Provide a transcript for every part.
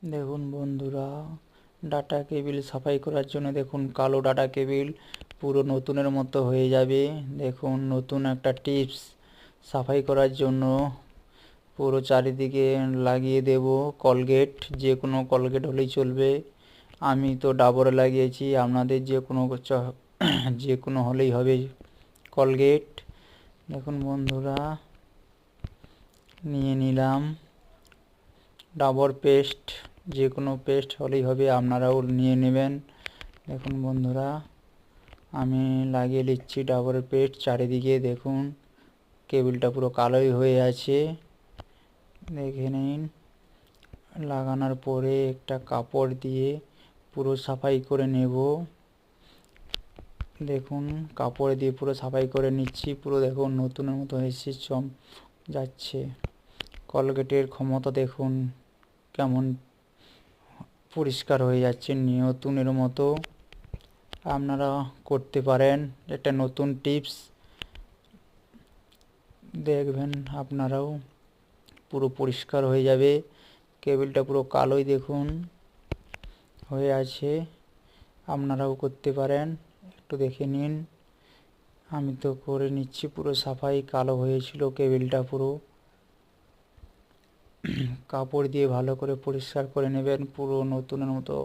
দেখুন বন্ধুরা, data cable সাফাই করার জন্য দেখুন কালো ডাটা কেবিল পুরো নতুনের মতো হয়ে যাবে। দেখুন নতুন একটা টিপস সাফাই করার জন্য পুরো চারিদিকে লাগিয়ে দেব কলগেট, যে কোনো কলগেট হলেই চলবে। আমি তো ডাবরে লাগিয়েছি, আপনাদের যে কোনো হলেই হবে কলগেট। দেখুন বন্ধুরা, নিয়ে নিলাম ডাবর পেস্ট, যে কোনো পেস্ট হলেই হবে, আপনারাও নিয়ে নেবেন। দেখুন বন্ধুরা, আমি লাগিয়ে নিচ্ছি ডাবরের পেস্ট চারিদিকে। দেখুন কেবিলটা পুরো কালোই হয়ে আছে, দেখে নিন। লাগানোর পরে একটা কাপড় দিয়ে পুরো সাফাই করে নেব। দেখুন কাপড় দিয়ে পুরো সাফাই করে নিচ্ছি, পুরো দেখুন নতুনের মতো হয়েছে, যাচ্ছে। কলগেটের ক্ষমতা দেখুন কেমন পরিষ্কার হয়ে যাচ্ছে, নতুনের মতো। আপনারা করতে পারেন, একটা নতুন টিপস দেখবেন, আপনারাও পুরো পরিষ্কার হয়ে যাবে। কেবিলটা পুরো কালোই দেখুন হয়ে আছে, আপনারাও করতে পারেন, একটু দেখে নিন। আমি তো করে নিচ্ছি, পুরো সাফাই কালো হয়েছিল কেবিলটা পুরো। কাপড় দিয়ে ভালো করে পরিষ্কার করে নেবেন, পুরো নতুনের মতো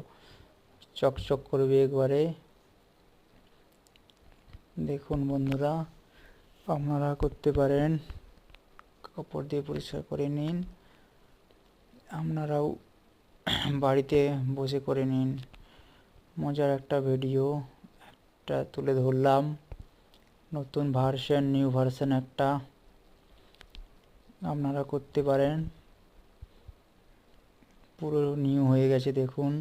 চকচক করবে একবারে। দেখুন বন্ধুরা, আপনারা করতে পারেন, কাপড় দিয়ে পরিষ্কার করে নিন। আপনারাও বাড়িতে বসে করে নিন। মজার একটা ভিডিও একটা তুলে ধরলাম, নতুন ভার্সন, নিউ ভার্সন একটা, আপনারা করতে পারেন। পুরো নিউ হয়ে গেছে দেখুন।